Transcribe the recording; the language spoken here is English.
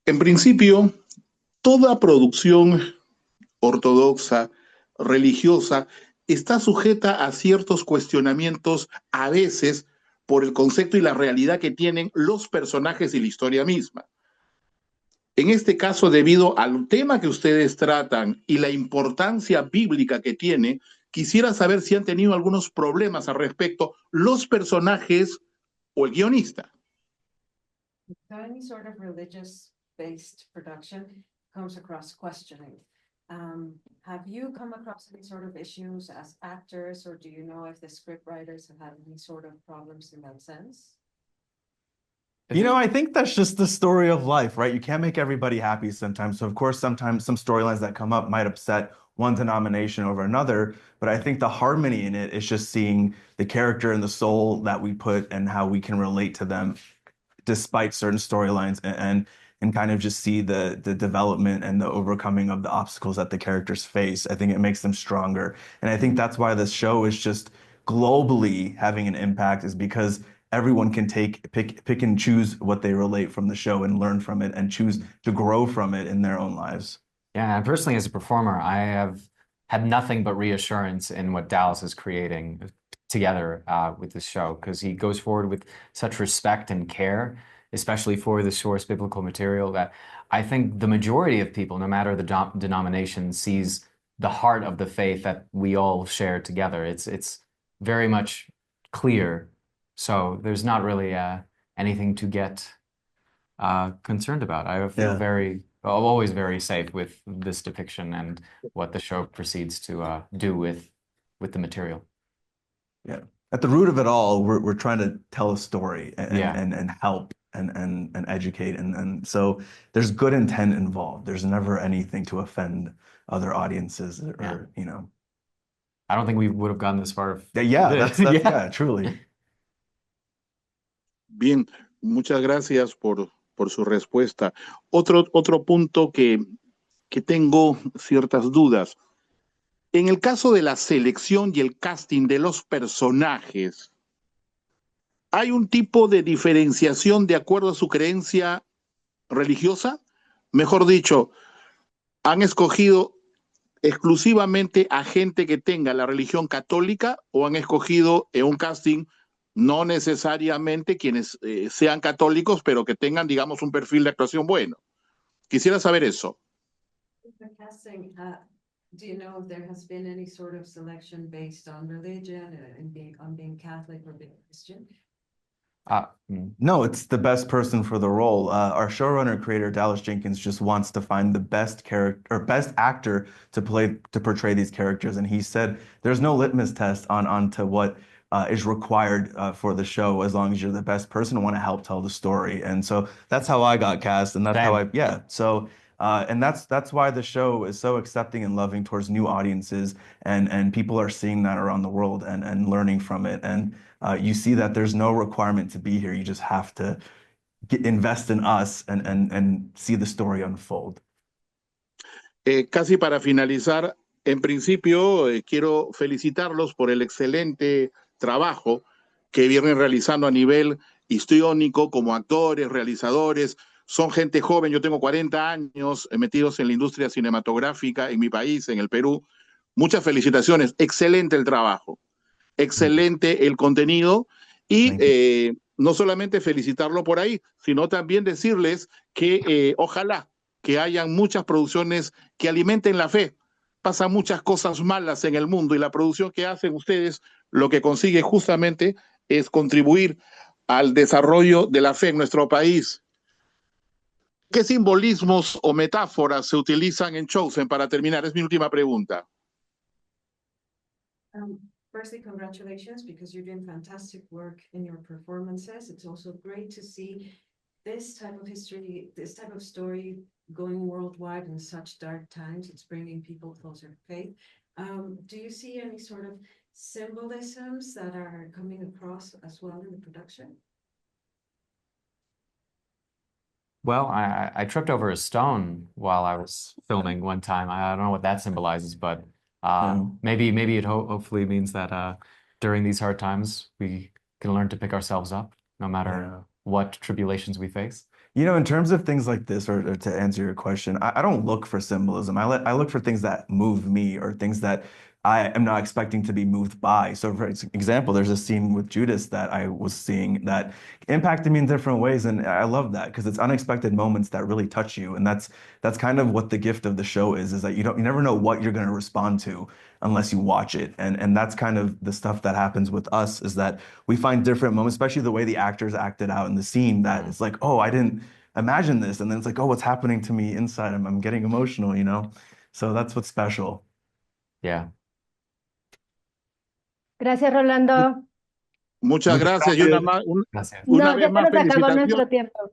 En principio, toda producción ortodoxa, religiosa, está sujeta a ciertos cuestionamientos a veces por el concepto y la realidad que tienen los personajes y la historia misma. En este caso, debido al tema que ustedes tratan y la importancia bíblica que tiene, quisiera saber si han tenido algunos problemas al respecto los personajes o el guionista. So any sort of religious-based production comes across questioning. Have you come across any sort of issues as actors, or do you know if the script writers have had any sort of problems in that sense? I think that's just the story of life, right? You can't make everybody happy sometimes. So, of course, sometimes some storylines that come up might upset one denomination over another. But I think the harmony in it is just seeing the character and the soul that we put and how we can relate to them despite certain storylines and kind of just see the development and the overcoming of the obstacles that the characters face. I think it makes them stronger. And I think that's why this show is just globally having an impact, is because everyone can pick and choose what they relate from the show and learn from it and choose to grow from it in their own lives. Yeah, and personally as a performer, I have had nothing but reassurance in what Dallas is creating together with this show, because he goes forward with such respect and care, especially for the source biblical material, that I think the majority of people, no matter the denomination, sees the heart of the faith that we all share together. It's very much clear. So there's not really anything to get concerned about. I feel always very safe with this depiction and what the show proceeds to do with the material. Yeah. At the root of it all, we're trying to tell a story and Yeah. and help and educate. And so there's good intent involved. There's never anything to offend other audiences or, I don't think we would have gotten this far. Yeah, truly. Bien, muchas gracias por su respuesta. Otro punto que tengo ciertas dudas. En el caso de la selección y el casting de los personajes, ¿hay un tipo de diferenciación de acuerdo a su creencia religiosa? Mejor dicho, ¿han escogido exclusivamente a gente que tenga la religión católica o han escogido en un casting no necesariamente quienes sean católicos, pero que tengan, digamos, un perfil de actuación bueno? Quisiera saber eso. The casting, do you know if there has been any sort of selection based on religion and being Catholic or being Christian? No, it's the best person for the role. Our showrunner creator, Dallas Jenkins, just wants to find the best character or best actor to portray these characters. And he said there's no litmus test onto what is required for the show, as long as you're the best person and want to help tell the story. And so that's how I got cast, and that's how So and that's why the show is so accepting and loving towards new audiences, and people are seeing that around the world and learning from it. And you see that there's no requirement to be here. You just have to invest in us and see the story unfold. Casi para finalizar, en principio quiero felicitarlos por el excelente trabajo que vienen realizando a nivel histriónico como actores, realizadores. Son gente joven, yo tengo 40 años metidos en la industria cinematográfica en mi país, en el Perú. Muchas felicitaciones, excelente el trabajo, excelente el contenido y no solamente felicitarlo por ahí, sino también decirles que ojalá que hayan muchas producciones que alimenten la fe. Pasan muchas cosas malas en el mundo y la producción que hacen ustedes lo que consigue justamente es contribuir al desarrollo de la fe en nuestro país. ¿Qué simbolismos o metáforas se utilizan en Chosen para terminar? Es mi última pregunta. Firstly, congratulations, because you're doing fantastic work in your performances. It's also great to see this type of history, this type of story going worldwide in such dark times. It's bringing people closer to faith. Do you see any sort of symbolisms that are coming across as well in the production? Well, I tripped over a stone while I was filming one time. I don't know what that symbolizes, but maybe it hopefully means that during these hard times we can learn to pick ourselves up, no matter what tribulations we face. You know, in terms of things like this, or to answer your question, I don't look for symbolism. I look for things that move me or things that I am not expecting to be moved by. So, for example, there's a scene with Judas that I was seeing that impacted me in different ways, and I love that because it's unexpected moments that really touch you, and that's kind of what the gift of the show is that you never know what you're going to respond to unless you watch it, and that's kind of the stuff that happens with us is that we find different moments, especially the way the actors acted out in the scene, that it's like, oh, I didn't imagine this. And then it's like, oh, what's happening to me inside? I'm getting emotional, you know? So that's what's special. Yeah. Gracias, Rolando. Muchas Muchas gracias y gracias. una Gracias. una No, vez ya se más nos acabó felicitaciones. nuestro tiempo.